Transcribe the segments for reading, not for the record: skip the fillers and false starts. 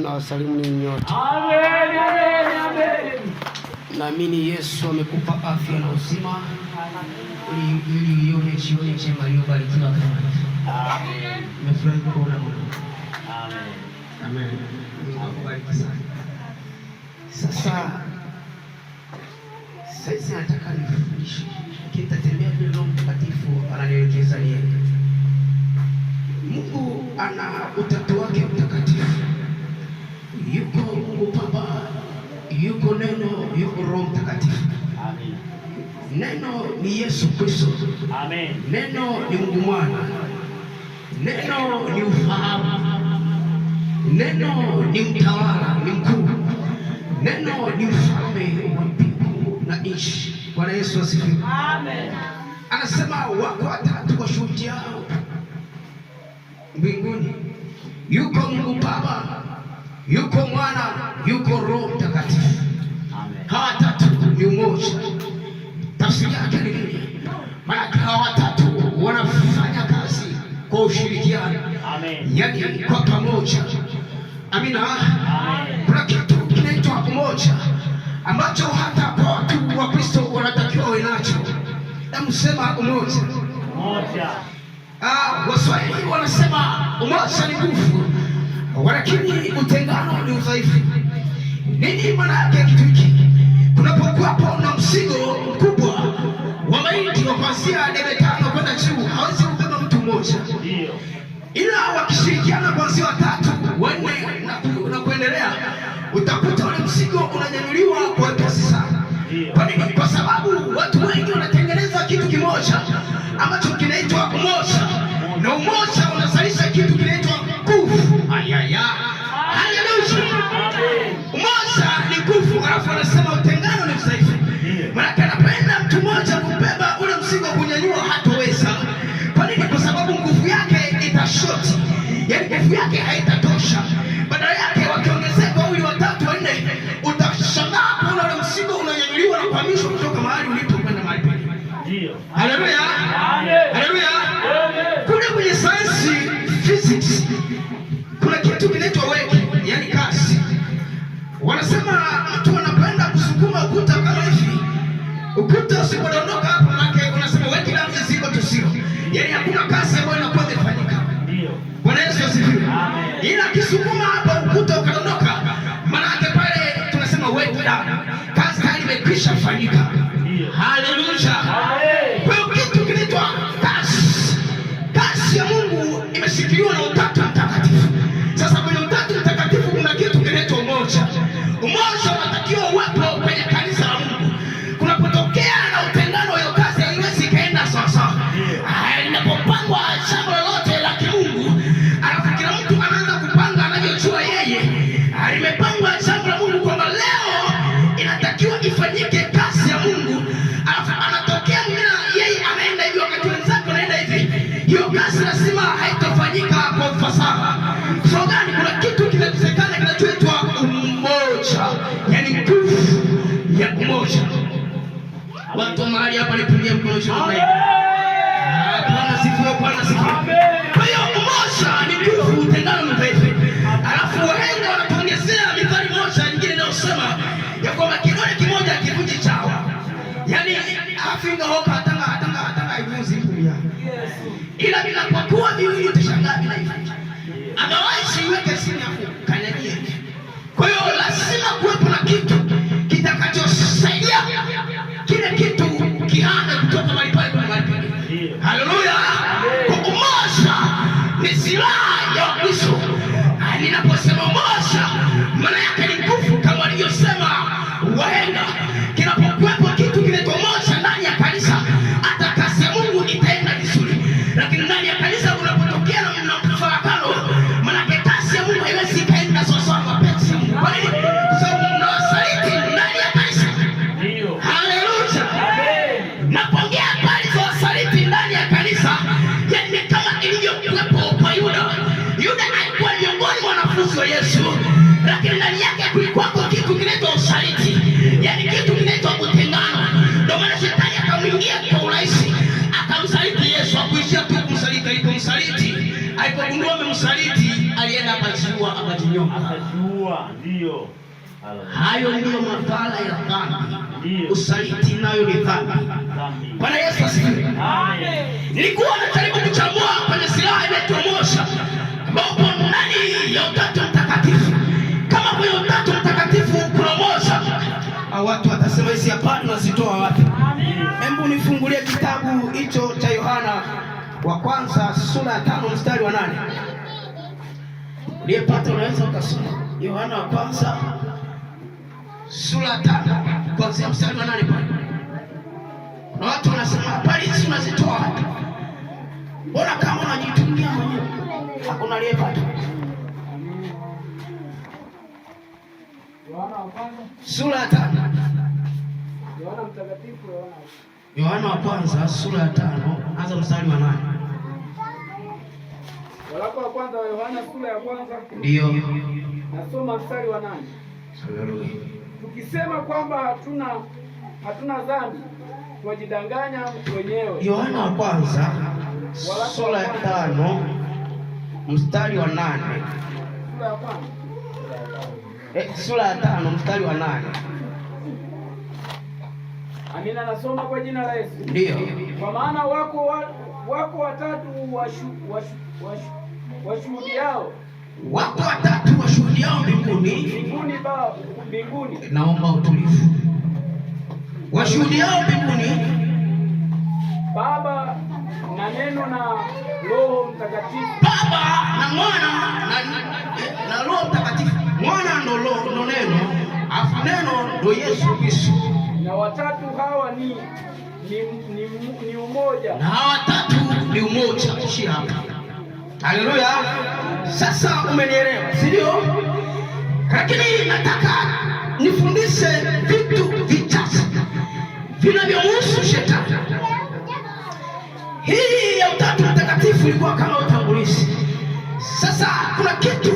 Na wasalimu ni nyote. Amen, amen, amen. Naamini Yesu amekupa afya na uzima ili ione jioni njema iliyobarikiwa kama hivi. Amen. Nimefurahi kuona Mungu. Amen. Amen. Mungu akubariki sana. Sasa nataka nifundishe. Kitatembea vile Roho Mtakatifu ananielekeza niende. Mungu ana utatu wake mtakatifu. Yuko Mungu Baba, yuko Neno, yuko Roho Mtakatifu. Amen. Neno ni Yesu Kristo. Amen. Neno ni Mungu Mwana. Neno ni ufahamu. Neno ni mtawala, ni mkuu. Neno ni mfalme wa mbingu na nchi. Bwana Yesu asifiwe. Amen. Anasema wako watatu washuhudiao mbinguni. Yuko Mungu Baba, yuko Mwana, yuko Roho Mtakatifu. Amen. Hawa watatu ni umoja. Tafsiri yake ni nini? Maana hawa watatu wanafanya kazi kwa ushirikiano. Amen. Yaani kwa pamoja. Amina. Amen. Kuna kitu kinaitwa umoja ambacho hata kwa watu wa Kristo wanatakiwa wawe nacho. Hebu sema umoja. Umoja. Waswahili wanasema umoja ni nguvu, lakini utengano ni udhaifu. Nini maana yake kitu hiki? Kunapokuwapo na mzigo mkubwa wa mahindi wa kuanzia debe 5 kwenda juu, hawezi kubeba mtu mmoja. Ndio. Ila wakishirikiana kuanzia 3, 4 na kuendelea, utakuta ule mzigo unanyanyuliwa kwa wepesi sana. Kwa nini? Kwa sababu watu wengi wanatengeneza kitu kimoja ambacho kinaitwa umoja, na umoja unazalisha kitu kinaitwa nguvu. Haleluya! Umoja ni nguvu, alafu anasema utengano ni udhaifu. Maana anapenda mtu mmoja kubeba ule mzigo, kunyanyua hatoweza. Kwa nini? Kwa sababu nguvu yake itashoti, yaani nguvu yake haitatosha. Badala yake wakiongezeka wawili, watatu, wanne, utashangaa kuona ule mzigo unanyanyuliwa na kuhamishwa kutoka mahali ulipo kwenda mahali pengine. Ndio. Haleluya! Amen. Haleluya! Kule kwenye sayansi physics kuna kitu kinaitwa weki, yaani kasi. Wanasema mtu anapenda kusukuma ukuta kama hivi. Ukuta usipodondoka hapo, maana unasema weki love is equal to zero. Yaani hakuna kasi ambayo inakuwa imefanyika. Ndio. Bwana Yesu asifiwe. Amen. Ila kisukuma hapo ukuta ukadondoka, maana yake pale tunasema weki love. Kasi tayari imekwisha fanyika. Ndio. Haleluya. Amen. Kwa hiyo kitu kinaitwa kasi. Kasi ya Mungu imeshikiliwa na Utatu Mtakatifu. Sasa kwenye Utatu Mtakatifu kuna kitu kinaitwa umoja. Umoja unatakiwa uwepo kwenye kanisa la Mungu. Kunapotokea na utengano, hiyo kazi haiwezi kaenda sawa sawa. Inapopangwa jambo lolote la kimungu, alafu kila mtu anaanza kupanga anavyojua yeye. Limepangwa jambo la Mungu kwamba leo inatakiwa ifanyike kazi ya Mungu, alafu anatokea mwingine yeye anaenda hivi wakati wenzake wanaenda hivi. Hiyo kazi lazima haitafanyika kwa ufasaha. Kwa gani? Kuna kitu kinakosekana kinachoitwa umoja, yaani nguvu ya umoja. Watu mahali hapa nipungie mkono juu. Bwana sifiwe, Bwana sifiwe. Kwa hiyo umoja ni nguvu, utengano ni udhaifu. Alafu wahenga wanatuongezea mithali moja nyingine inayosema ya kwamba kidole kimoja kivunji chawa. Yaani afinga hoka hatanga haivuzi kulia. Ila vinapokuwa viwili utashangaa vinaivuja. Otherwise iweke sini hapo kanyagie. Kwa hiyo lazima kuwepo na kitu kitakachosaidia kile kitu kihame kutoka mahali pale kwenda mahali pengine. Haleluya! Kwa umoja ni silaha ya Kristo. Ninaposema umoja, maana yake ni nguvu, kama walivyosema wahenga. Kinapokuwepo kitu kinaitwa umoja ndani ya kanisa, hata kazi ya Mungu itaenda vizuri. Lakini ndani ya kanisa unapotokea na mfarakano, maana yake kazi ya Mungu haiwezi kaenda sawa sawa na mapenzi ya Mungu. Kwa nini? Kwa sababu mnawasaliti ndani ya kanisa. Ndio. Haleluya! Amen. Napongea habari za wasaliti ndani ya kanisa, yaani kama ilivyokuwepo kwa Yuda. Yuda alikuwa miongoni mwa wanafunzi wa Yesu, lakini ndani yake kulikuwa kitu kinaitwa usaliti, yaani kitu kinaitwa utengano. Ndio maana shetani akamwingia kwa urahisi, akamsaliti Yesu. Hakuishia tu kumsaliti, alipomsaliti, alipogundua amemsaliti, alienda akajiua, akajinyonga. Ndio. Hayo ndiyo madhara ya dhambi. Usaliti nayo ni dhambi. Bwana Yesu asifiwe. Amen. Nilikuwa najaribu kuchambua kwenye silaha inaitwa moja, ambapo ndani ya Utatu Mtakatifu, kama kwenye Utatu Mtakatifu kuna moja, watu watasema hizi hapa nazitoa wapi? Hebu nifungulie kitabu hicho cha Yohana wa kwanza sura ya 5 mstari wa 8. Uliyepata unaweza ukasoma Yohana wa kwanza sura ya 5 kuanzia mstari wa 8 pale. Na watu wanasema habari hizi unazitoa wapi? Mbona kama unajitungia mwenyewe? Hakuna aliyepata. Sura ya 5. Yohana Mtakatifu, Yohana wa kwanza sura ya 5 anza mstari wa 8. Waraka wa kwanza wa Yohana sura ya kwanza. Ndio. Nasoma mstari wa 8. Haleluya. Tukisema kwamba hatuna dhambi, tunajidanganya wenyewe. Yohana wa kwanza sura ya 5 mstari wa 8. Sura ya kwanza. Sura ya 5 mstari wa 8. Amina, nasoma kwa jina la Yesu. Ndio. Kwa maana wako watatu washuhudiao. Wako watatu washuhudiao mbinguni. Mbinguni. Naomba utulivu. Washuhudiao mbinguni, Baba na Neno na Roho Mtakatifu. Baba na Mwana na Roho Mtakatifu. Mwana ndo neno, afu neno ndo Yesu Kristo. Na watatu hawa ni umoja. Na hawa watatu ni umoja. Ishia hapa. Haleluya. Sasa umenielewa, si ndio? Lakini nataka nifundishe vitu vichache vinavyomhusu shetani. Hii ya Utatu Mtakatifu ilikuwa kama utambulishi. Sasa kuna kitu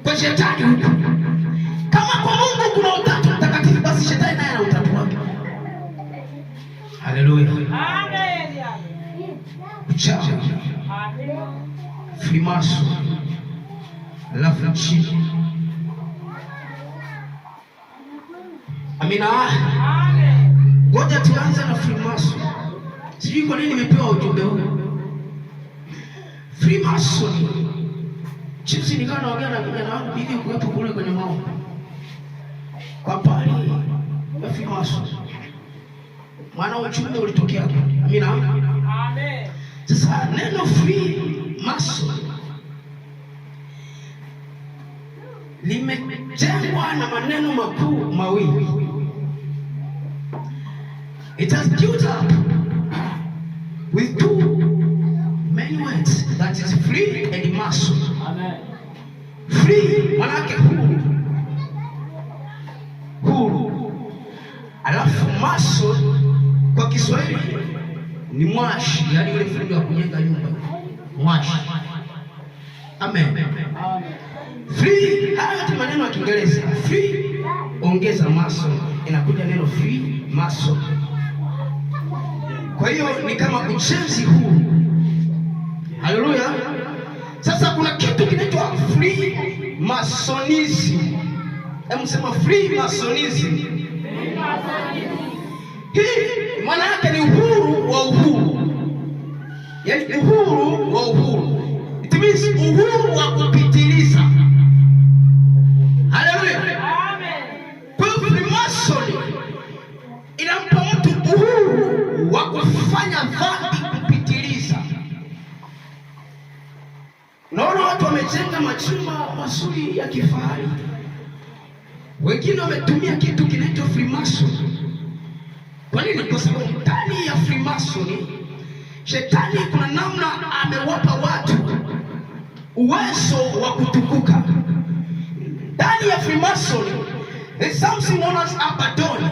kwa shetani huko. Kama kwa Mungu kuna Utatu Mtakatifu, basi shetani naye ana utatu wake. Haleluya. Amen. Uchawi, Freemason, alafu chini. Amina. Ngoja tuanze na Freemason. Sijui kwa nini nimepewa ujumbe huu. Freemason. Chizi nikawa naongea na kijana wangu hivi kuwepo kule kwenye maombi. Kwa pale ya Freemason. Maana uchumi ulitokea hapo. Amina. Amen. Sasa neno Freemason limejengwa na maneno makuu mawili. It has built up with two main words, that is free and mason. Amen. Free maana yake huru. Alafu mason kwa Kiswahili ni mwashi, yaani yule fundi wa kujenga nyumba. Mwashi. Amen. Amen. Free, haya ni maneno ya Kiingereza. Free ongeza mason, inakuja neno free mason. Kwa hiyo ni kama ujenzi huu. Haleluya. Sasa kuna kitu kinaitwa free masonism. Hebu sema free masonism. Hii maana yake ni uhuru wa uhuru. Yaani uhuru wa uhuru. It means uhuru wa kupitiliza. Haleluya. Amen. Kwa hiyo Freemason inampa mtu uhuru wa kufanya dhambi kupitiliza. Naona watu wamejenga machumba mazuri ya kifahari. Wengine wametumia kitu kinaitwa Freemason. Kwa nini? Kwa sababu ndani ya Freemason shetani kuna namna amewapa watu uwezo wa kutukuka. Ndani ya Freemason there is something known as Abaddon.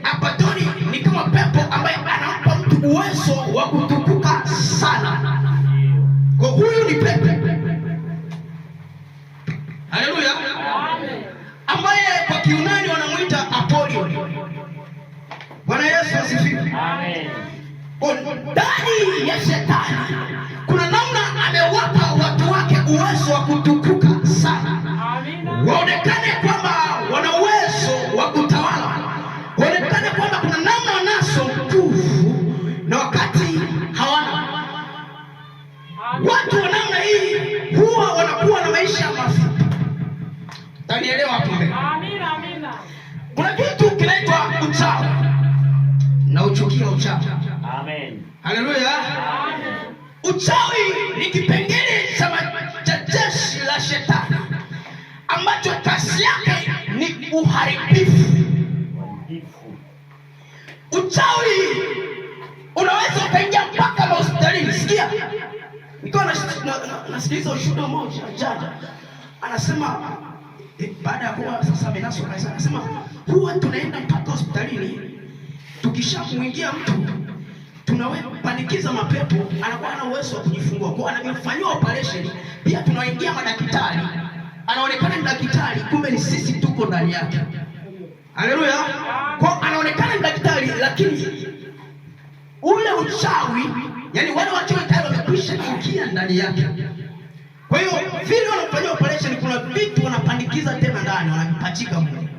Abaddon ni kama pepo ambaye anampa mtu uwezo wa kutukuka sana. Kwa huyu ni pepo. Haleluya. Amen. Ambaye kwa Kiunani wanamuita Apollyon. Bwana Yesu asifiwe. Amen. Ndani ya shetani kuna namna amewapa watu wake uwezo wa kutukuka sana, waonekane kwamba wana uwezo wa kutawala, waonekane kwamba kuna namna wanazo nguvu na wakati hawana. Watu wa namna hii huwa wanakuwa na maisha mafupi. Tanielewa hapo mbele. Amina, amina. Kuna kitu kinaitwa uchawi na uchukia uchawi. Amen. Haleluya. Amen. Uchawi ni kipengele cha jeshi la shetani ambacho kazi yake ni uharibifu. Uchawi unaweza ukaingia mpaka hospitalini. Sikia, nilikuwa nasikiliza ushuhuda mmoja jana, anasema baada ya kuwa sasa amenaswa kanisa, anasema huwa tunaenda mpaka hospitalini, tukishamuingia mtu tunawapanikiza mapepo, anakuwa na uwezo wa kujifungua. Kwa anavyofanywa operation, pia tunaingia madaktari, anaonekana ni daktari, kumbe ni sisi tuko ndani yake. Haleluya. Kwa anaonekana ni daktari, lakini ule uchawi, yani wale wachawi tayari wamekwisha ingia ndani yake. Kwa hiyo vile wanafanywa operation, kuna vitu wanapandikiza tena ndani, wanapachika mle.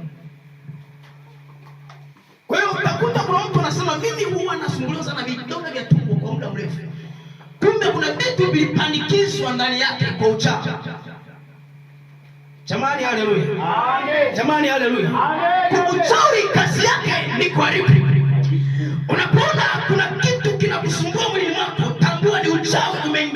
Kwa hiyo utakuta kuna mtu anasema mimi huwa nasumbuliwa sana vidonda vya tumbo kwa muda mrefu. Kumbe kuna vitu vilipandikizwa ndani yake kwa uchawi. Jamani, haleluya. Amen. Jamani, haleluya. Amen. Uchawi kazi yake ni kuharibu. Unapoona kuna kitu kinakusumbua mwili wako, tambua ni uchawi umeingia.